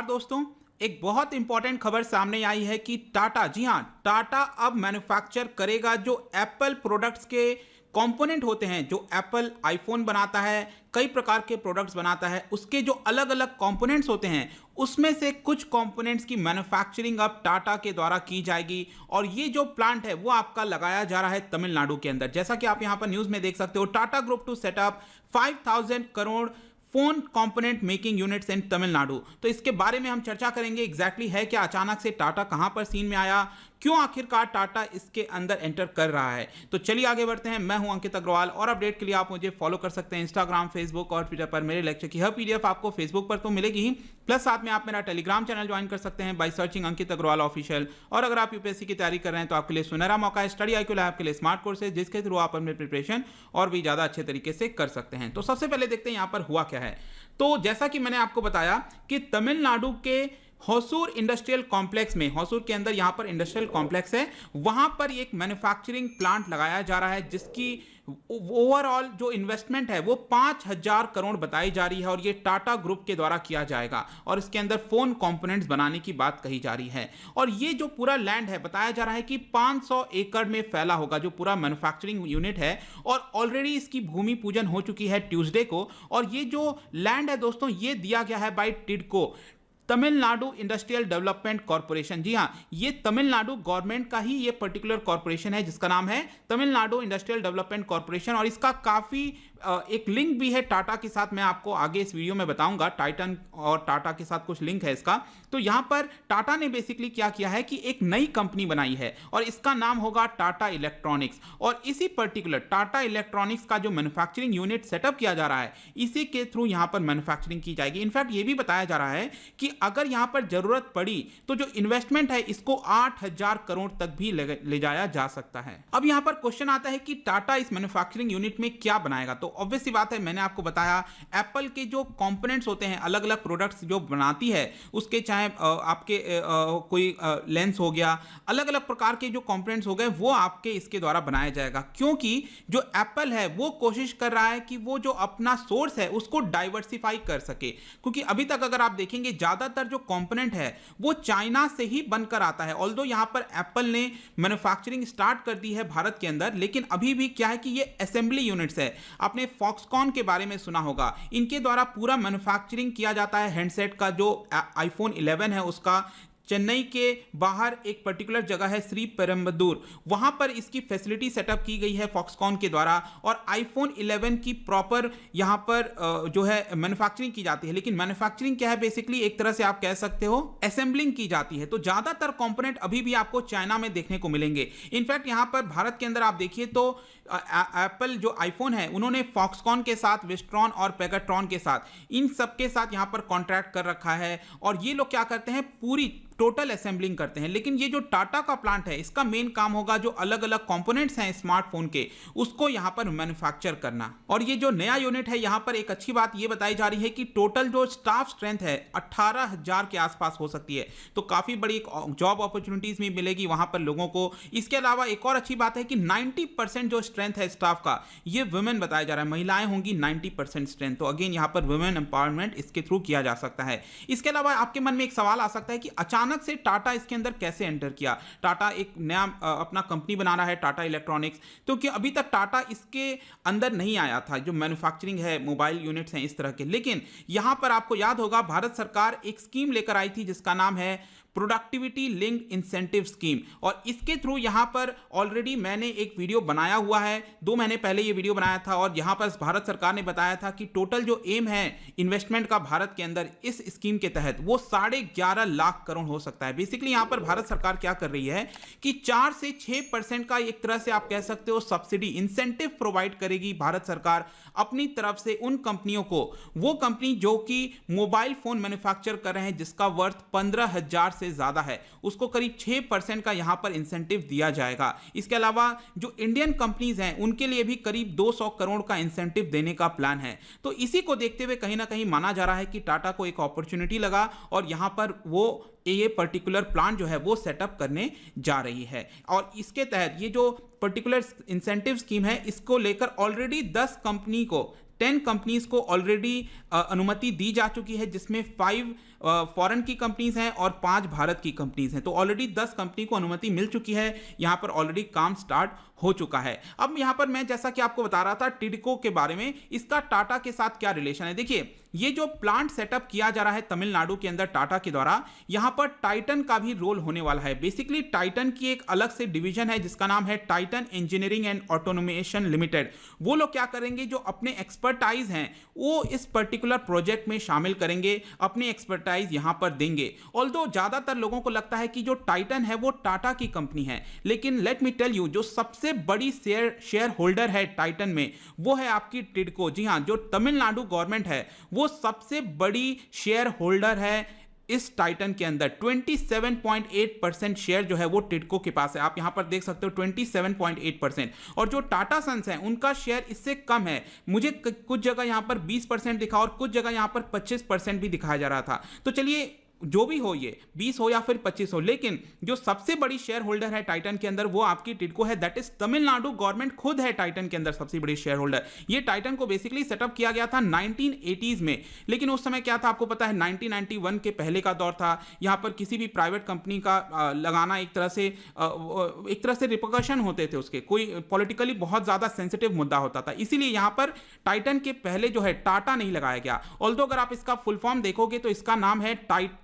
दोस्तों, एक बहुत इंपॉर्टेंट खबर सामने आई है कि टाटा, जी हां, टाटा अब मैन्युफैक्चर करेगा जो एप्पल प्रोडक्ट्स के कंपोनेंट होते हैं, जो एप्पल आईफोन बनाता है, कई प्रकार के प्रोडक्ट्स बनाता है, उसके जो अलग अलग कंपोनेंट्स होते हैं उसमें से कुछ कंपोनेंट्स की मैन्युफैक्चरिंग अब टाटा के द्वारा की जाएगी। और ये जो प्लांट है वो आपका लगाया जा रहा है तमिलनाडु के अंदर। जैसा कि आप यहां पर न्यूज में देख सकते हो, Tata group to setup 5000 crore phone component making units in Tamil Nadu. तो इसके बारे में हम चर्चा करेंगे, एग्जैक्टली है क्या, अचानक से टाटा कहां पर सीन में आया, क्यों आखिरकार टाटा इसके अंदर एंटर कर रहा है। तो चलिए आगे बढ़ते हैं। मैं हूं अंकित अग्रवाल और अपडेट के लिए आप मुझे फॉलो कर सकते हैं इंस्टाग्राम, फेसबुक और ट्विटर पर। मेरे लेक्चर की हर पीडीएफ आपको फेसबुक पर तो मिलेगी ही, प्लस साथ में आप मेरा टेलीग्राम चैनल ज्वाइन कर सकते हैं by searching Ankit Agarwal official. और अगर आप यूपीएससी की तैयारी कर रहे हैं तो आपके लिए सुनहरा मौका है, स्टडी IQ लैब के लिए स्मार्ट कोर्स है, जिसके थ्रू आप अपने प्रिपरेशन और भी ज्यादा अच्छे तरीके से कर सकते हैं। तो सबसे पहले देखते हैं यहां पर हुआ क्या है। तो जैसा कि मैंने आपको बताया कि तमिलनाडु के होसूर इंडस्ट्रियल कॉम्प्लेक्स में, होसूर के अंदर यहां पर इंडस्ट्रियल कॉम्प्लेक्स है, वहां पर एक मैन्युफैक्चरिंग प्लांट लगाया जा रहा है जिसकी ओवरऑल जो इन्वेस्टमेंट है वो 5000 करोड़ बताई जा रही है और ये टाटा ग्रुप के द्वारा किया जाएगा और इसके अंदर फोन कंपोनेंट्स बनाने की बात कही जा रही है। और ये जो पूरा लैंड है बताया जा रहा है कि 500 एकड़ में फैला होगा जो पूरा मैन्युफैक्चरिंग यूनिट है, और ऑलरेडी इसकी भूमि पूजन हो चुकी है ट्यूसडे को। और ये जो लैंड है दोस्तों, ये दिया गया है by TIDCO, Tamil Nadu industrial development corporation. जी हां, ये तमिलनाडु गवर्नमेंट का ही ये पर्टिकुलर कॉर्पोरेशन है जिसका नाम है तमिलनाडु इंडस्ट्रियल डेवलपमेंट कॉर्पोरेशन। और इसका काफी एक लिंक भी है टाटा के साथ, मैं आपको आगे इस वीडियो में बताऊंगा। टाइटन और टाटा के साथ कुछ लिंक है इसका। तो यहां पर टाटा ने बेसिकली क्या किया है कि एक नई कंपनी बनाई है और इसका नाम होगा टाटा इलेक्ट्रॉनिक्स। और इसी पर्टिकुलर टाटा इलेक्ट्रॉनिक्स का जो मैन्युफैक्चरिंग यूनिट सेटअप किया जा रहा है, इसी के थ्रू यहां पर मैन्युफैक्चरिंग की जाएगी। इनफैक्ट ये भी बताया जा रहा है कि अगर यहां पर जरूरत पड़ी तो जो इन्वेस्टमेंट है इसको 8000 करोड़ तक भी ले जाया जा सकता है। अब यहां पर क्वेश्चन आता है कि टाटा इस मैन्युफैक्चरिंग यूनिट में क्या बनाएगा। तो ऑब्वियस सी बात है, मैंने आपको बताया एप्पल के जो कंपोनेंट्स होते हैं, अलग अलग प्रोडक्ट्स जो बनाती है, उसके चाहे आपके कोई लेंस हो गया, अलग अलग प्रकार के जो कंपोनेंट्स हो गए, वो आपके इसके द्वारा बनाया जाएगा। क्योंकि जो एप्पल है वो कोशिश कर रहा है कि वो जो अपना सोर्स है उसको डाइवर्सिफाई कर सके। क्योंकि अभी तक अगर आप देखेंगे ज्यादातर जो कंपोनेंट है वो चाइना से ही बनकर आता है। ऑल्दो यहां पर एप्पल ने मैन्युफैक्चरिंग स्टार्ट कर दी है भारत के अंदर, लेकिन अभी भी क्या है कि ये असेंबली यूनिट्स है। आपने फॉक्सकॉन के बारे में सुना होगा, इनके द्वारा पूरा मैन्युफैक्चरिंग किया जाता है हैंडसेट का। जो आईफोन 11 है उसका चेन्नई के बाहर एक पर्टिकुलर जगह है श्री पेरम्बदूर, वहां पर इसकी फैसिलिटी सेटअप की गई है फॉक्सकॉन के द्वारा। और आईफोन 11 की प्रॉपर यहां पर जो है मैन्युफैक्चरिंग की जाती है। लेकिन मैन्युफैक्चरिंग क्या है, बेसिकली एक तरह से आप कह सकते हो असेंबलिंग की जाती है। तो ज्यादातर कंपोनेंट अभी भी आपको चाइना में देखने को मिलेंगे। इनफैक्ट यहां पर भारत के अंदर आप देखिए तो एप्पल जो आईफोन है उन्होंने फॉक्सकॉन के साथ, वेस्ट्रॉन और पेगाट्रॉन के साथ, इन सब के साथ यहां पर कॉन्ट्रैक्ट कर रखा है। और ये लोग क्या करते हैं, पूरी टोटल असेंबलिंग करते हैं। लेकिन ये जो टाटा का प्लांट है इसका मेन काम होगा जो अलग अलग कंपोनेंट्स हैं स्मार्टफोन के, उसको यहां पर मैन्युफैक्चर करना। और ये जो नया यूनिट है, यहां पर एक अच्छी बात ये बताई जा रही है कि टोटल जो स्टाफ स्ट्रेंथ है 18000 के आसपास हो सकती है। तो काफी बड़ी एक जॉब अपॉर्चुनिटीज भी मिलेगी वहां पर लोगों को। इसके अलावा एक और अच्छी बात है कि 90% जो स्ट्रेंथ है स्टाफ का, ये वुमेन बताया जा रहा है, महिलाएं होंगी 90% स्ट्रेंथ। तो अगेन यहां पर वुमेन एम्पावरमेंट इसके थ्रू किया जा सकता है। इसके अलावा आपके मन में एक सवाल आ सकता है कि अचानक से टाटा इसके अंदर कैसे एंटर किया। टाटा एक नया अपना कंपनी बना रहा है, टाटा इलेक्ट्रॉनिक्स, तो कि अभी तक टाटा इसके अंदर नहीं आया था। जो मैन्युफैक्चरिंग है, मोबाइल यूनिट्स हैं इस तरह के। लेकिन यहां पर आपको याद होगा भारत सरकार एक स्कीम लेकर आई थी जिसका नाम है प्रोडक्टिविटी लिंक्ड इंसेंटिव स्कीम। और इसके थ्रू यहां पर ऑलरेडी मैंने एक वीडियो बनाया हुआ है, 2 महीने पहले ये वीडियो बनाया था। और यहां पर भारत सरकार ने बताया था कि टोटल जो एम है इन्वेस्टमेंट का भारत के अंदर इस स्कीम के तहत, वो 11.5 लाख करोड़ हो सकता है। बेसिकली यहां पर भारत सरकार क्या कर रही है कि 4 से 6% का एक तरह से आप कह सकते हो सब्सिडी, इंसेंटिव प्रोवाइड करेगी भारत सरकार अपनी तरफ से उन कंपनियों को। वो कंपनी जो कि मोबाइल फोन मैन्युफैक्चर कर रहे हैं जिसका वर्थ 15,000 से ज्यादा है, उसको करीब 6% का यहां पर इंसेंटिव दिया जाएगा। इसके अलावा जो इंडियन कंपनीज हैं उनके लिए भी करीब 200 करोड़ का इंसेंटिव देने का प्लान है। तो इसी को देखते हुए कहीं ना कहीं माना जा रहा है कि टाटा को एक अपॉर्चुनिटी लगा और यहां पर वो ये पर्टिकुलर प्लान जो है वो सेटअप करने जा रही है। और इसके तहत ये जो पर्टिकुलर इंसेंटिव स्कीम है, इसको लेकर ऑलरेडी 10 कंपनी को 10 कंपनीज को ऑलरेडी अनुमति दी जा चुकी है, जिसमें 5 फॉरेन की कंपनीज हैं और 5 भारत की कंपनीज हैं। तो ऑलरेडी 10 कंपनी को अनुमति मिल चुकी है, यहां पर ऑलरेडी काम स्टार्ट हो चुका है। अब यहां पर मैं जैसा कि आपको बता रहा था टिडको के बारे में, इसका टाटा के साथ क्या रिलेशन है। देखिए, ये जो प्लांट सेटअप किया जा रहा है तमिलनाडु के अंदर टाटा के द्वारा, यहां पर टाइटन का भी रोल होने वाला है। बेसिकली टाइटन की एक अलग से डिवीजन है जिसका नाम है Titan engineering and automation limited. वो लोग क्या करेंगे, जो अपने एक्सपर्टाइज हैं वो इस पर्टिकुलर प्रोजेक्ट में शामिल करेंगे, अपने एक्सपर्टाइज यहां पर देंगे। ऑल्दो ज्यादातर लोगों को लगता है कि जो टाइटन है वो टाटा की कंपनी है, लेकिन लेट मी टेल यू, जो सबसे बड़ी शेयर होल्डर है टाइटन में वो है आपकी टिडको। जी हां, जो तमिलनाडु गवर्नमेंट है वो सबसे बड़ी शेयर होल्डर है इस टाइटन के अंदर। 27.8% शेयर जो है वो टिडको के पास है। आप यहां पर देख सकते हो 27.8%। और जो टाटा सन्स हैं उनका शेयर इससे कम है। मुझे कुछ जगह यहां पर 20% दिखा और कुछ जगह यहां पर 25% भी दिखाया जा रहा था। तो चलिए, जो भी हो, ये 20 हो या फिर 25 हो, लेकिन जो सबसे बड़ी शेयर होल्डर है टाइटन के अंदर वो आपकी टिडको है। दैट इज तमिलनाडु गवर्नमेंट खुद है टाइटन के अंदर सबसे बड़ी शेयर होल्डर। ये टाइटन को बेसिकली सेटअप किया गया था 1980s में, लेकिन उस समय क्या था आपको पता है, 1991 के पहले का दौर था। यहां पर किसी भी प्राइवेट कंपनी का लगाना एक तरह से रिपरकशन होते थे, उसके कोई पॉलिटिकली बहुत ज्यादा सेंसिटिव मुद्दा होता था। इसीलिए यहां पर टाइटन के पहले जो है टाटा नहीं लगाया गया। ऑल्दो अगर आप इसका फुल फॉर्म देखोगे तो इसका नाम है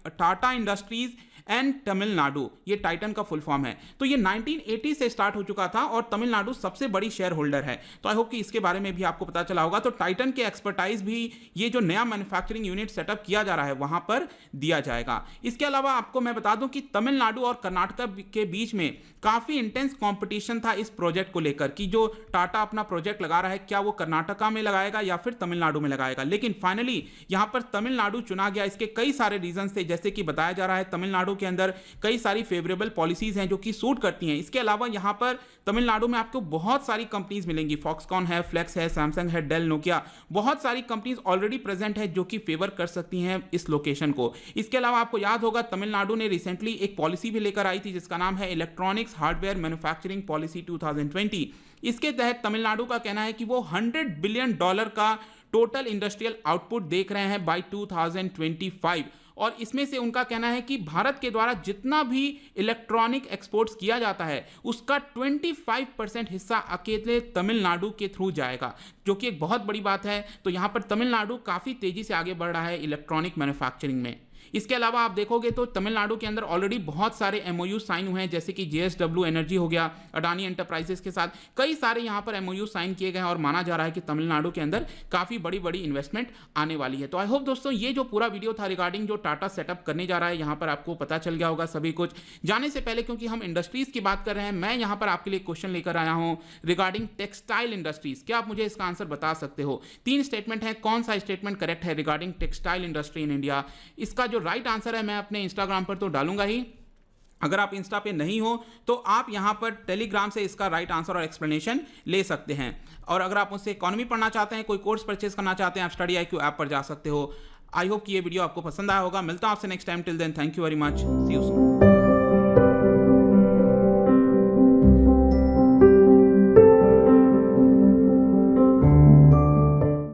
टाटा इंडस्ट्रीज एंड तमिलनाडु, ये टाइटन का फुल फॉर्म है। तो ये 1980 से स्टार्ट हो चुका था और तमिलनाडु सबसे बड़ी शेयर होल्डर है। तो आई होप कि इसके बारे में भी आपको पता चला होगा। तो टाइटन के एक्सपर्टाइज भी ये जो नया मैन्युफैक्चरिंग यूनिट सेटअप किया जा रहा है वहां पर दिया जाएगा। इसके अलावा आपको मैं बता दूं कि तमिलनाडु और कर्नाटक के बीच में काफी इंटेंस कॉम्पिटिशन था इस प्रोजेक्ट को लेकर कि जो टाटा अपना प्रोजेक्ट लगा रहा है क्या वो कर्नाटका में लगाएगा या फिर तमिलनाडु में लगाएगा। लेकिन फाइनली यहां पर तमिलनाडु चुना गया। इसके कई सारे रीजन थे, जैसे कि बताया जा रहा है तमिलनाडु के अंदर कई सारी फेवरेबल पॉलिसीज हैं जो कि सूट करती हैं। इसके अलावा यहां पर तमिलनाडु में आपको बहुत सारी कंपनीज मिलेंगी। फॉक्सकॉन है, फ्लेक्स है, सैमसंग है, डेल, नोकिया, बहुत सारी कंपनीज ऑलरेडी प्रेजेंट है जो कि फेवर कर सकती हैं इस लोकेशन को। इसके अलावा आपको याद होगा तमिलनाडु ने रिसेंटली एक पॉलिसी भी लेकर आई थी जिसका नाम है इलेक्ट्रॉनिक्स हार्डवेयर मैन्युफैक्चरिंग पॉलिसी 2020। इसके तहत तमिलनाडु का कहना है कि वो $100 बिलियन का टोटल इंडस्ट्रियल आउटपुट देख रहे हैं बाय 2025। और इसमें से उनका कहना है कि भारत के द्वारा जितना भी इलेक्ट्रॉनिक एक्सपोर्ट्स किया जाता है उसका 25% हिस्सा अकेले तमिलनाडु के थ्रू जाएगा, जो कि एक बहुत बड़ी बात है। तो यहां पर तमिलनाडु काफी तेजी से आगे बढ़ रहा है इलेक्ट्रॉनिक मैन्युफैक्चरिंग में। इसके अलावा आप देखोगे तो तमिलनाडु के अंदर ऑलरेडी बहुत सारे MOU साइन हुए हैं, जैसे कि JSW एनर्जी हो गया, अडानी एंटरप्राइजेस के साथ कई सारे यहां पर MOU साइन किए गए हैं और माना जा रहा है कि तमिलनाडु के अंदर काफी बड़ी बड़ी इन्वेस्टमेंट आने वाली है। तो आई होप दोस्तों ये जो पूरा वीडियो था रिगार्डिंग जो टाटा सेटअप करने जा रहा है यहां पर आपको पता चल गया होगा सभी कुछ। जाने से पहले, क्योंकि हम इंडस्ट्रीज की बात कर रहे हैं, मैं यहां पर आपके लिए क्वेश्चन लेकर आया हूं रिगार्डिंग टेक्सटाइल इंडस्ट्रीज। क्या आप मुझे इसका आंसर बता सकते हो? 3 स्टेटमेंट है, कौन सा स्टेटमेंट करेक्ट है regarding textile industry in India? इसका जो राइट आंसर है मैं अपने इंस्टाग्राम पर तो डालूंगा ही। अगर आप इंस्टा पे नहीं हो तो आप यहां पर टेलीग्राम से इसका राइट आंसर और एक्सप्लेनेशन ले सकते हैं। और अगर आप मुझसे इकोनॉमी पढ़ना चाहते हैं, कोई कोर्स परचेज करना चाहते हैं, आप स्टडी IQ ऐप पर जा सकते हो। आई होप कि ये वीडियो आपको पसंद आया होगा। मिलता हूं आपसे next time. Till then, thank you very much, see you soon.